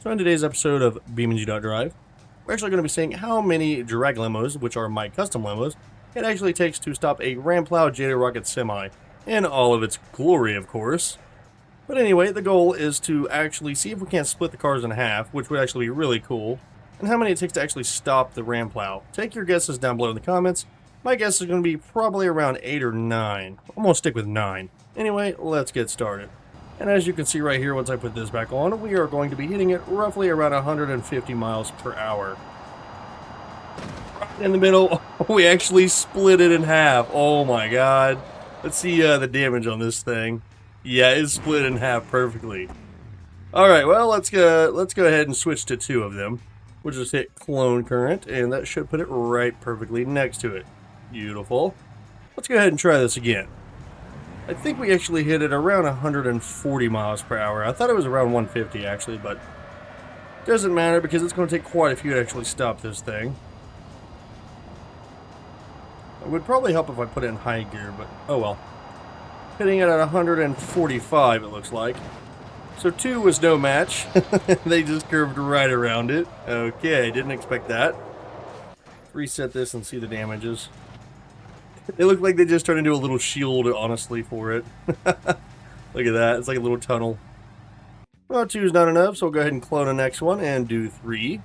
So in today's episode of BeamNG.drive, we're actually going to be seeing how many Drag Limos, which are my custom limos, it actually takes to stop a Ram Plow Jato rocket semi, in all of its glory, of course. But anyway, the goal is to actually see if we can't split the cars in half, which would actually be really cool, and how many it takes to actually stop the Ram Plow. Take your guesses down below in the comments. My guess is going to be probably around 8 or 9. I'm going to stick with 9. Anyway, let's get started. And as you can see right here, once I put this back on, we are going to be hitting it roughly around 150 miles per hour. Right in the middle, we actually split it in half. Oh my god. Let's see the damage on this thing. Yeah, it's split in half perfectly. Alright, well, let's go ahead and switch to 2 of them. We'll just hit clone current, and that should put it right perfectly next to it. Beautiful. Let's go ahead and try this again. I think we actually hit it around 140 miles per hour. I thought it was around 150 actually, but doesn't matter because it's going to take quite a few to actually stop this thing. It would probably help if I put it in high gear, but oh well. Hitting it at 145 it looks like. So 2 was no match. They just curved right around it. Okay, didn't expect that. Reset this and see the damages. They look like they just turned into a little shield, honestly, for it. Look at that. It's like a little tunnel. Well, 2 is not enough, so we'll go ahead and clone the next one and do 3.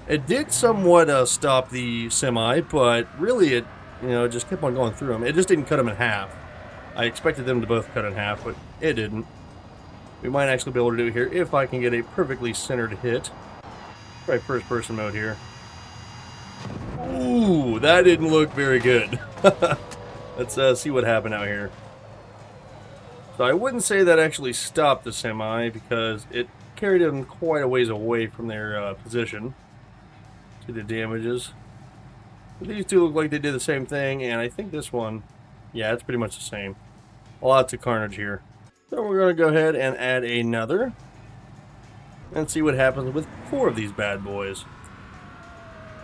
It did somewhat stop the semi, but really it, just kept on going through them. It just didn't cut them in half. I expected them to both cut in half, but it didn't. We might actually be able to do it here if I can get a perfectly centered hit. Try first person mode here. Ooh, that didn't look very good. Let's see what happened out here. So I wouldn't say that actually stopped the semi because it carried them quite a ways away from their position. See the damages. But these 2 look like they did the same thing, and I think this one, yeah, it's pretty much the same. Lots of carnage here. So we're going to go ahead and add another and see what happens with 4 of these bad boys.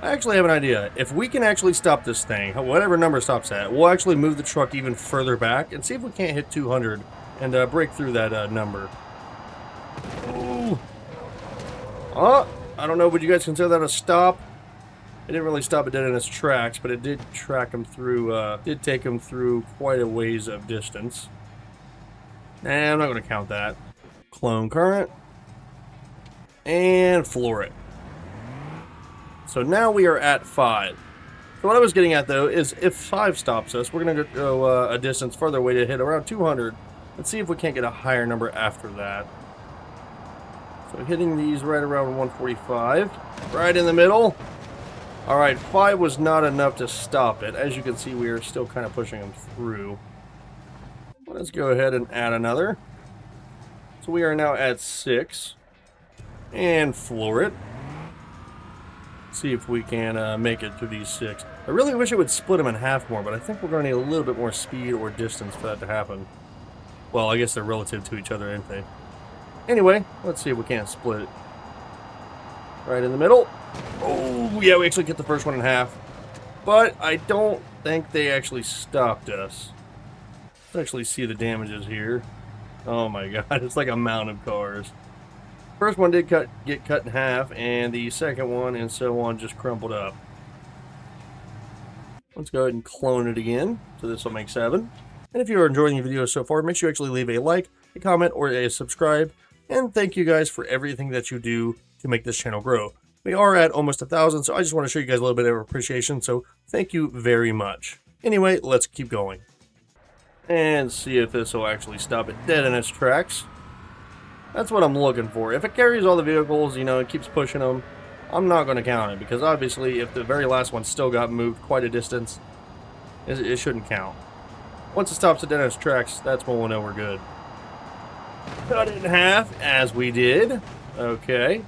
I actually have an idea. If we can actually stop this thing, whatever number it stops at, we'll actually move the truck even further back and see if we can't hit 200 and break through that number. Ooh. Oh, I don't know, would you guys consider that a stop? It didn't really stop it dead in its tracks, but it did track him through, did take him through quite a ways of distance. Nah, I'm not going to count that. Clone current. And floor it. So now we are at 5. So what I was getting at though is if 5 stops us, we're going to go a distance further away to hit around 200. Let's see if we can't get a higher number after that. So hitting these right around 145. Right in the middle. Alright, 5 was not enough to stop it. As you can see, we are still kind of pushing them through. Let's go ahead and add another. So we are now at 6. And floor it. See if we can make it through these 6. I really wish it would split them in half more, but I think we're going to need a little bit more speed or distance for that to happen. Well, I guess they're relative to each other, aren't they? Anyway, let's see if we can't split it. Right in the middle. Oh, yeah, we actually get the first one in half. But I don't think they actually stopped us. Let's actually see the damages here. Oh my god, it's like a mountain of cars. First one did get cut in half, and the second one and so on just crumpled up. Let's go ahead and clone it again, so this will make 7. And if you are enjoying the video so far, make sure you actually leave a like, a comment, or a subscribe. And thank you guys for everything that you do to make this channel grow. We are at almost 1,000, so I just want to show you guys a little bit of appreciation, so thank you very much. Anyway, let's keep going. And see if this will actually stop it dead in its tracks. That's what I'm looking for. If it carries all the vehicles, it keeps pushing them, I'm not going to count it. Because obviously, if the very last one still got moved quite a distance, it shouldn't count. Once it stops at dead in its tracks, that's when we'll know we're good. Cut it in half, as we did. Okay.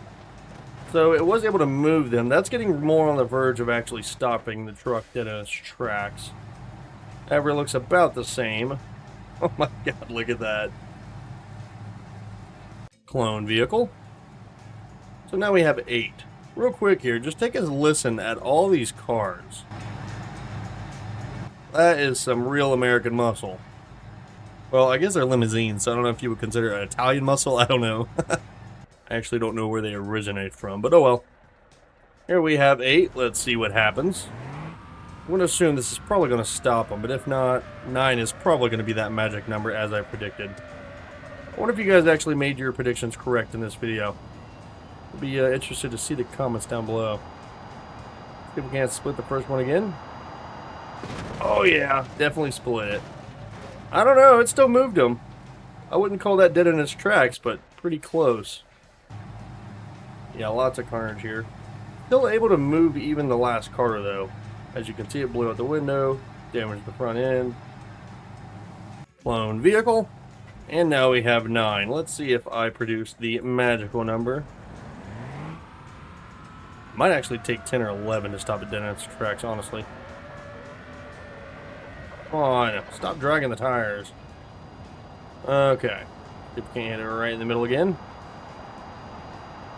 So it was able to move them. That's getting more on the verge of actually stopping the truck dead in its tracks. However, it looks about the same. Oh my god, look at that. Clone vehicle. So now we have 8. Real quick here, just take a listen at all these cars. That is some real American muscle. Well, I guess they're limousines, so I don't know if you would consider it Italian muscle. I don't know. I actually don't know where they originate from, but oh well. Here we have 8. Let's see what happens. I'm going to assume this is probably going to stop them, but if not, 9 is probably going to be that magic number as I predicted. I wonder if you guys actually made your predictions correct in this video. I'd be interested to see the comments down below. See if we can't split the first one again. Oh yeah, definitely split it. I don't know, it still moved him. I wouldn't call that dead in its tracks, but pretty close. Yeah, lots of carnage here. Still able to move even the last car though. As you can see, it blew out the window, damaged the front end. Clone vehicle. And now we have 9. Let's see if I produce the magical number. Might actually take 10 or 11 to stop it dead in its tracks, honestly. Come on, stop dragging the tires. Okay. If we can't hit it right in the middle again.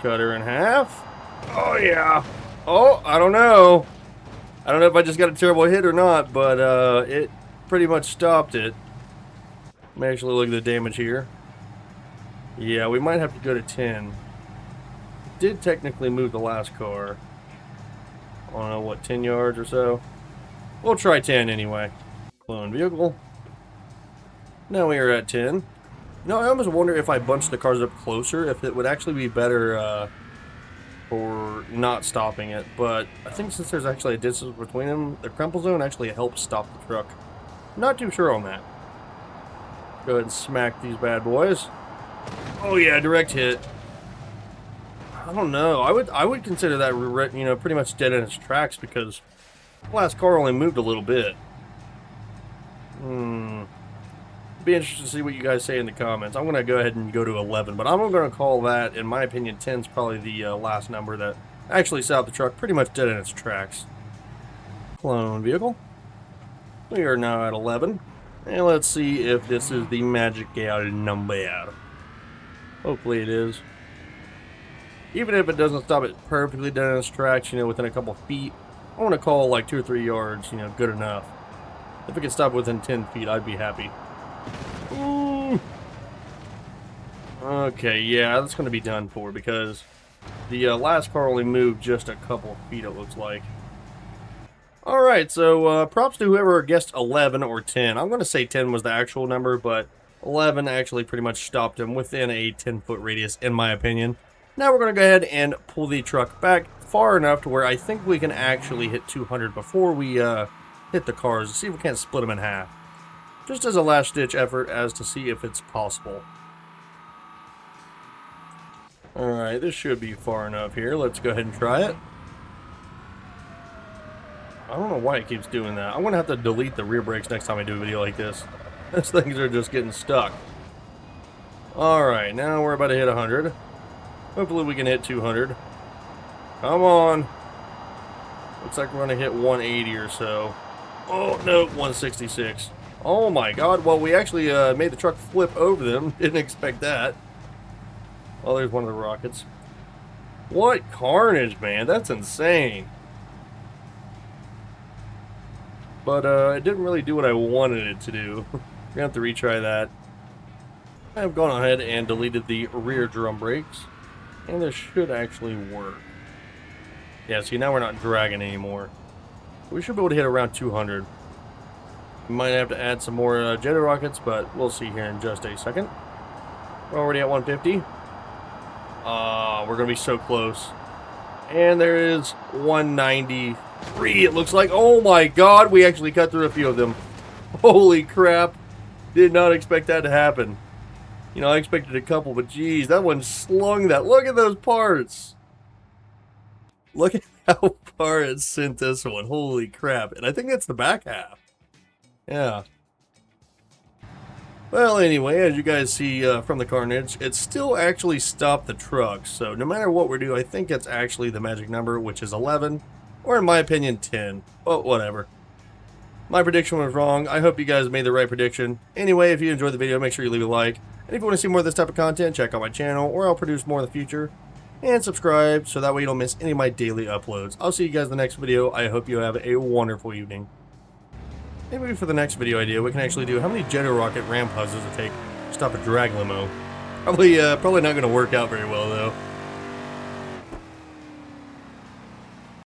Cut her in half. Oh yeah. Oh, I don't know. I don't know if I just got a terrible hit or not, but it pretty much stopped it. Let me actually look at the damage here. Yeah, we might have to go to 10. Did technically move the last car. I don't know, what, 10 yards or so? We'll try 10 anyway. Clone vehicle. Now we are at 10. No, I almost wonder if I bunched the cars up closer, if it would actually be better for not stopping it. But I think since there's actually a distance between them, the crumple zone actually helps stop the truck. Not too sure on that. Go ahead and smack these bad boys. Oh yeah, direct hit. I don't know. I would consider that, you know, pretty much dead in its tracks because the last car only moved a little bit. Be interested to see what you guys say in the comments. I'm going to go ahead and go to 11, but I'm going to call that, in my opinion, 10 is probably the last number that actually stopped the truck pretty much dead in its tracks. Clone vehicle. We are now at 11. And let's see if this is the magical number. Hopefully it is. Even if it doesn't stop it perfectly dead in its tracks, you know, within a couple feet, I want to call like 2 or 3 yards, you know, good enough. If it could stop within 10 feet, I'd be happy. Ooh. Okay, yeah, that's going to be done for because the last car only moved just a couple feet, it looks like. Alright, so props to whoever guessed 11 or 10. I'm going to say 10 was the actual number, but 11 actually pretty much stopped him within a 10-foot radius, in my opinion. Now we're going to go ahead and pull the truck back far enough to where I think we can actually hit 200 before we hit the cars to see if we can't split them in half. Just as a last-ditch effort as to see if it's possible. Alright, this should be far enough here. Let's go ahead and try it. I don't know why it keeps doing that. I'm going to have to delete the rear brakes next time I do a video like this. Those things are just getting stuck. Alright, now we're about to hit 100. Hopefully we can hit 200. Come on. Looks like we're going to hit 180 or so. Oh, no, 166. Oh my god, well, we actually made the truck flip over them. Didn't expect that. Oh, there's one of the rockets. What carnage, man. That's insane. But it didn't really do what I wanted it to do. We're going to have to retry that. I've gone ahead and deleted the rear drum brakes. And this should actually work. Yeah, see, now we're not dragging anymore. We should be able to hit around 200. We might have to add some more Jato rockets, but we'll see here in just a second. We're already at 150. We're going to be so close. And there is 193, it looks like. Oh my god, we actually cut through a few of them. Holy crap. Did not expect that to happen. You know, I expected a couple, but geez, that one slung that. Look at those parts. Look at how far it sent this one. Holy crap. And I think that's the back half. Yeah. Well, anyway, as you guys see from the carnage, it still actually stopped the truck. So no matter what we do, I think it's actually the magic number, which is 11. Or in my opinion, 10. But whatever. My prediction was wrong. I hope you guys made the right prediction. Anyway, if you enjoyed the video, make sure you leave a like. And if you want to see more of this type of content, check out my channel, or I'll produce more in the future. And subscribe, so that way you don't miss any of my daily uploads. I'll see you guys in the next video. I hope you have a wonderful evening. Maybe for the next video idea, we can actually do how many Jato rocket ram pods does it take to stop a drag limo. Probably not going to work out very well, though.